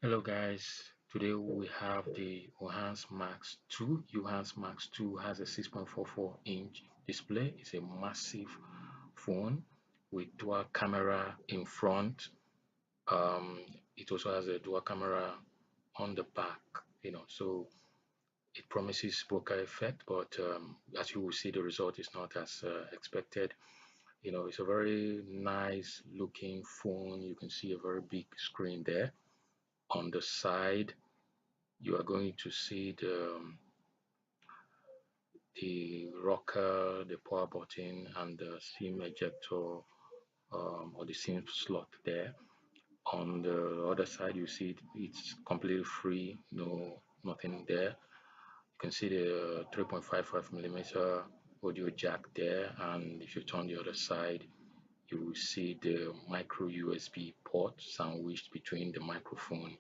Hello guys, today we have the Uhans Max 2. Uhans Max 2 has a 6.44-inch display. It's a massive phone with dual camera in front. Um, it also has a dual camera on the back, so it promises bokeh effect, but as you will see, the result is not as expected. It's a very nice looking phone. You can see a very big screen there. On the side, you are going to see the rocker, the power button, and the SIM ejector or the SIM slot there. On the other side, you see it's completely free, nothing there. You can see the 3.55 millimeter audio jack there, and if you turn the other side, you will see the micro USB port sandwiched between the microphone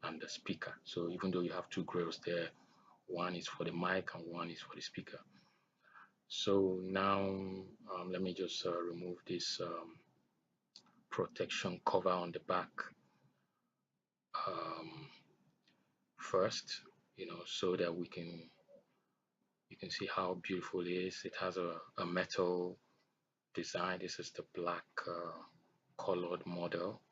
and the speaker. So even though you have two grills there, one is for the mic and one is for the speaker. So now let me just remove this protection cover on the back um, first, so that you can see how beautiful it is. It has a metal design. This is the black colored model.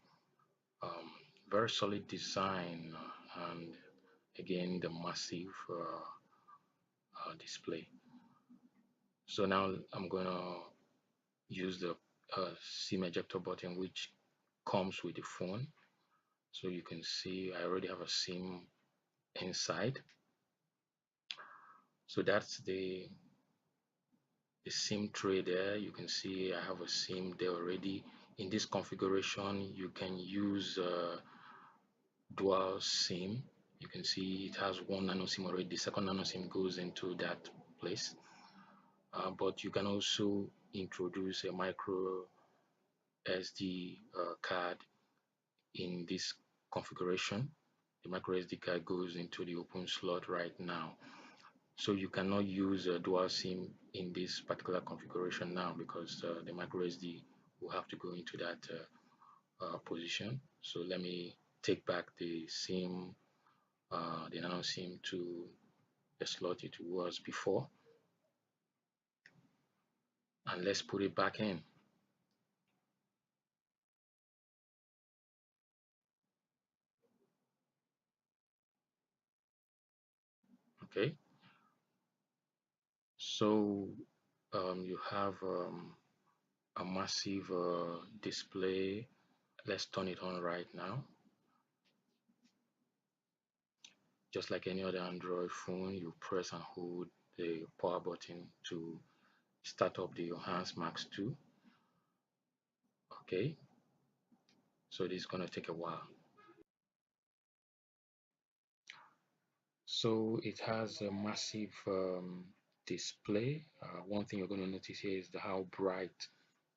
Um, Very solid design, and again the massive display. So now I'm gonna use the SIM ejector button which comes with the phone. So you can see I already have a SIM inside. So that's the SIM tray there. You can see I have a SIM there already. In this configuration, you can use dual SIM. You can see it has one nano SIM already. The second nano SIM goes into that place. But you can also introduce a micro SD card in this configuration. The micro SD card goes into the open slot right now. So you cannot use a dual SIM in this particular configuration now because the micro SD will have to go into that position. So let me take back the SIM, the nano SIM to the slot it was before, and let's put it back in. Okay, so you have a massive display. Let's turn it on right now. Just like any other Android phone, you press and hold the power button to start up the Uhans Max 2. Okay, so this is going to take a while. So it has a massive display. One thing you're going to notice here is how bright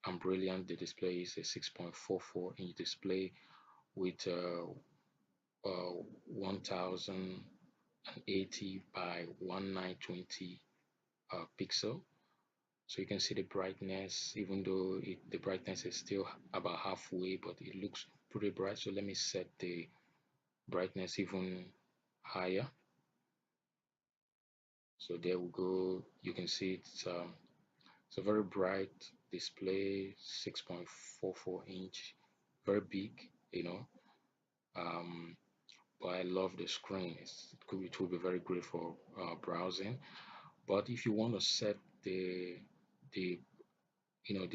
and brilliant the display is. A 6.44-inch display with 1080 by 1920 pixel. So you can see the brightness, even though the brightness is still about halfway, but it looks pretty bright. So let me set the brightness even higher. So there we go. You can see it's a very bright display, 6.44-inch, very big, um, but I love the screen. It will be very great for browsing. But if you want to set the the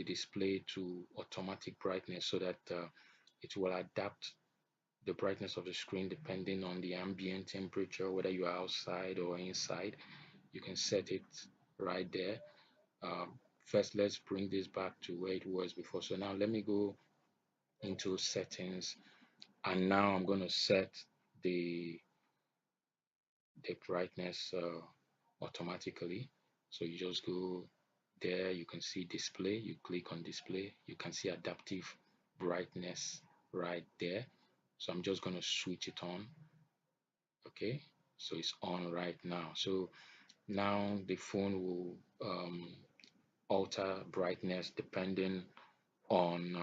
display to automatic brightness so that it will adapt the brightness of the screen depending on the ambient temperature, whether you are outside or inside, you can set it right there. First, let's bring this back to where it was before. So now let me go into settings, and now I'm going to set the brightness automatically. So you just go there, you can see display, you click on display, you can see adaptive brightness right there. So I'm just going to switch it on. Okay, so it's on right now. So now the phone will alter brightness depending on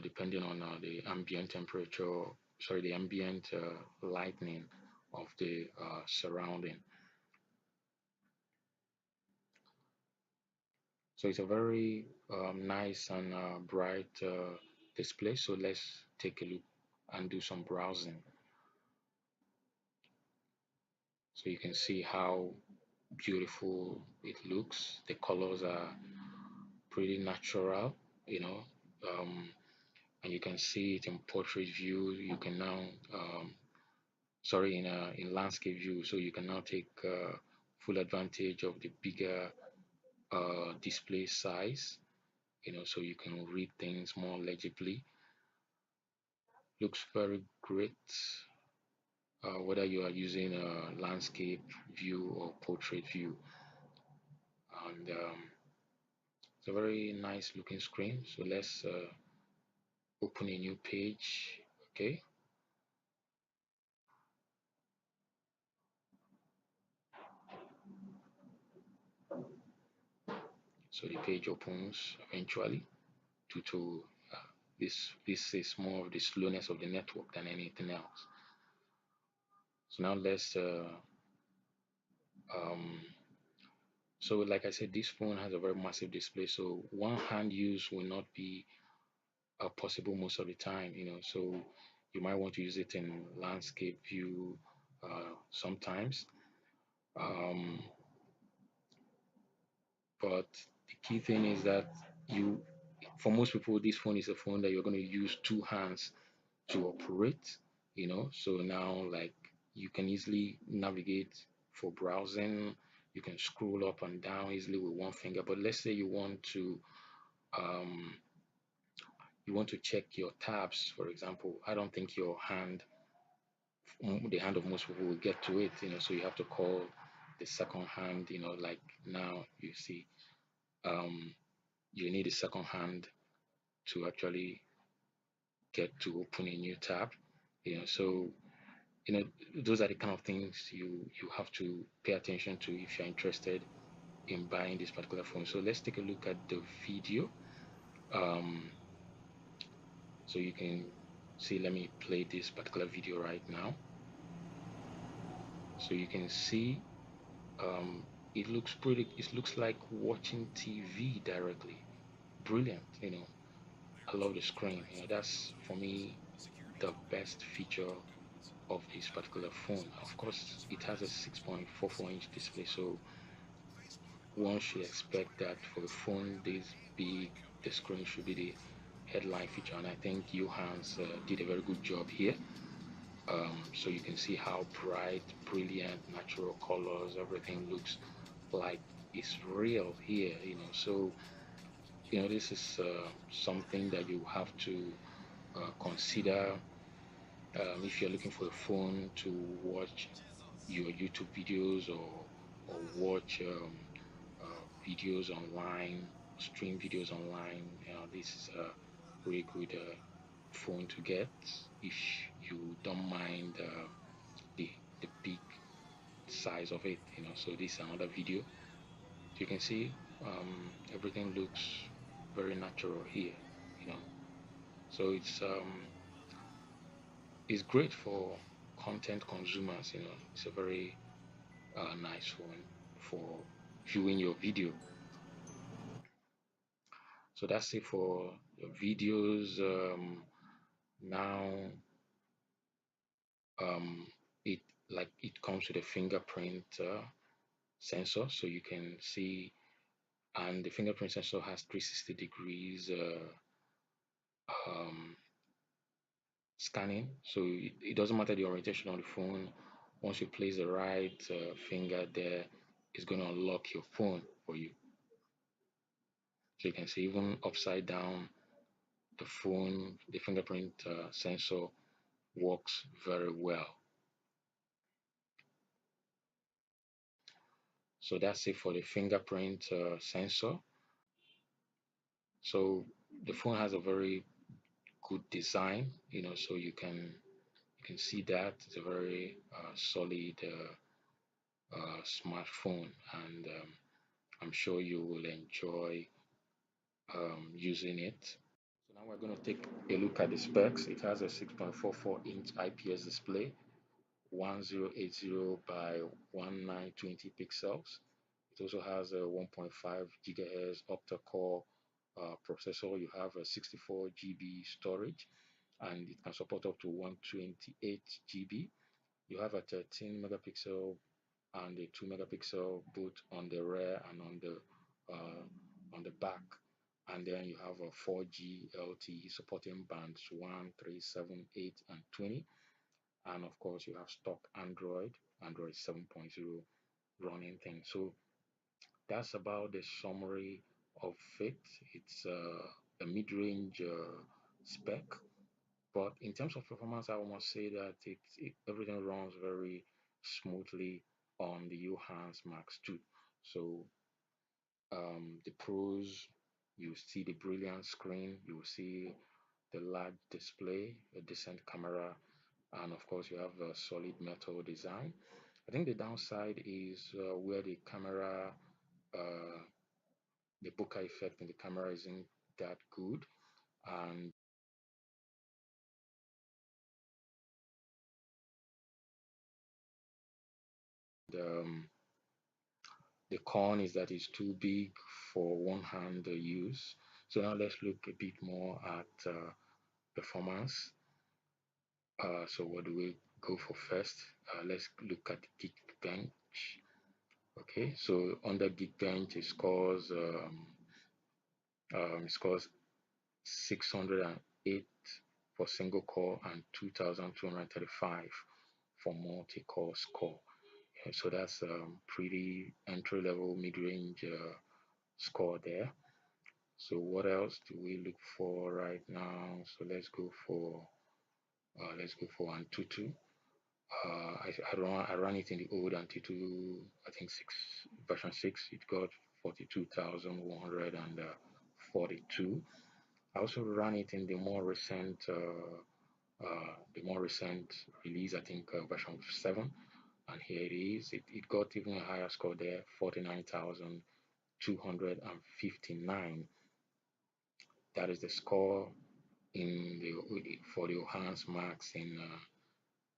depending on the ambient temperature, sorry, the ambient lightning of the surrounding. So it's a very nice and bright display. So let's take a look and do some browsing. So you can see how beautiful it looks. The colors are pretty natural, you know, um, and you can see it in portrait view. You can now, sorry, in landscape view. So you can now take full advantage of the bigger display size, so you can read things more legibly. Looks very great, whether you are using a landscape view or portrait view. And it's a very nice looking screen. So let's open a new page. Okay, so the page opens eventually due to this is more of the slowness of the network than anything else. So now let's um, so like I said, this phone has a very massive display, so one hand use will not be possible most of the time, so you might want to use it in landscape view sometimes, um, but the key thing is that for most people, this phone is a phone that you're going to use two hands to operate, so now, like, you can easily navigate for browsing. You can scroll up and down easily with one finger. But let's say um, you want to check your tabs, for example. I don't think the hand of most people will get to it, so you have to call the second hand, like now you see, um, you need a second hand to actually get to open a new tab, so those are the kind of things you have to pay attention to if you're interested in buying this particular phone. So let's take a look at the video. um, so you can see, let me play this particular video right now. So you can see, um, it looks like watching TV directly. Brilliant, I love the screen. That's for me the best feature of this particular phone. Of course, it has a 6.44-inch display, so one should expect that for a phone this big, the screen should be the headline feature, and I think Uhans did a very good job here. So you can see how bright, brilliant, natural colors, everything looks like it's real here, so this is something that you have to consider if you're looking for a phone to watch your YouTube videos, or watch videos online, stream videos online. This is a really good phone to get if you don't mind the big size of it. So this is another video. You can see, everything looks very natural here. you know so it's great for content consumers. It's a very nice phone for viewing your video. So that's it for the videos. Now, um, it it comes with a fingerprint sensor, so you can see, and the fingerprint sensor has 360 degrees um, scanning, so it doesn't matter the orientation on the phone. Once you place the right finger there, it's going to unlock your phone for you. So you can see, even upside down, the fingerprint sensor works very well. So that's it for the fingerprint sensor. So the phone has a very good design, so you can see that it's a very solid smartphone, and I'm sure you will enjoy using it. Now we're going to take a look at the specs. It has a 6.44-inch IPS display, 1080 by 1920 pixels. It also has a 1.5 gigahertz octa-core processor. You have a 64 GB storage, and it can support up to 128 GB. You have a 13 megapixel and a 2 megapixel both on the rear and on the back. And then you have a 4G LTE supporting bands 1, 3, 7, 8, and 20. And of course, you have stock Android 7.0 running thing. So that's about the summary of it. It's a mid-range spec, but in terms of performance, I must say that everything runs very smoothly on the Uhans Max 2. So the pros, you see the brilliant screen, you see the large display, a decent camera, and of course you have a solid metal design. I think the downside is where the camera, uh, the bokeh effect in the camera isn't that good, and um, the con is that it's too big for one hand use. So now let's look a bit more at performance. So what do we go for first? Let's look at Geekbench. Okay, so under Geekbench it scores 608 for single core and 2235 for multi-core score. Yeah, so that's pretty entry-level mid-range score there. So what else do we look for right now? So let's go for Antutu. I ran it in the old Antutu, I think version 6. It got 42,142. I also ran it in the more recent release, I think version 7, and here it is. It got even a higher score there, 49,259. That is the score for the Uhans Max in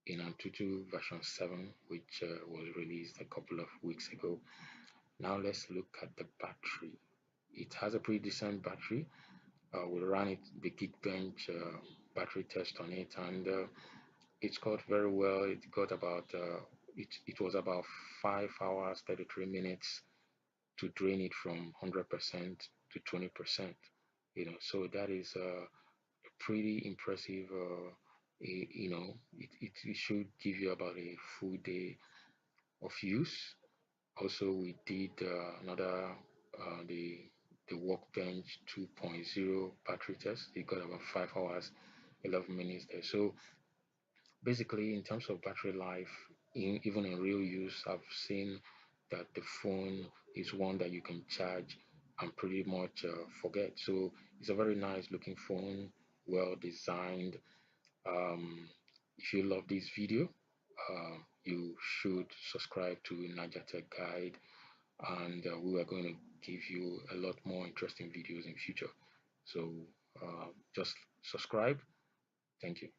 Antutu version 7, which was released a couple of weeks ago. Now let's look at the battery. It has a pretty decent battery. We ran the Geekbench battery test on it, and it scored very well. It was about 5 hours 33 minutes to drain it from 100% to 20%. So that is pretty impressive. It should give you about a full day of use. Also, we did another the Workbench 2.0 battery test. It got about 5 hours 11 minutes there. So basically, in terms of battery life, even in real use, I've seen that the phone is one that you can charge and pretty much forget. So it's a very nice looking phone, well designed. um, if you love this video, you should subscribe to MediaTek Guide, and we are going to give you a lot more interesting videos in future. So just subscribe. Thank you.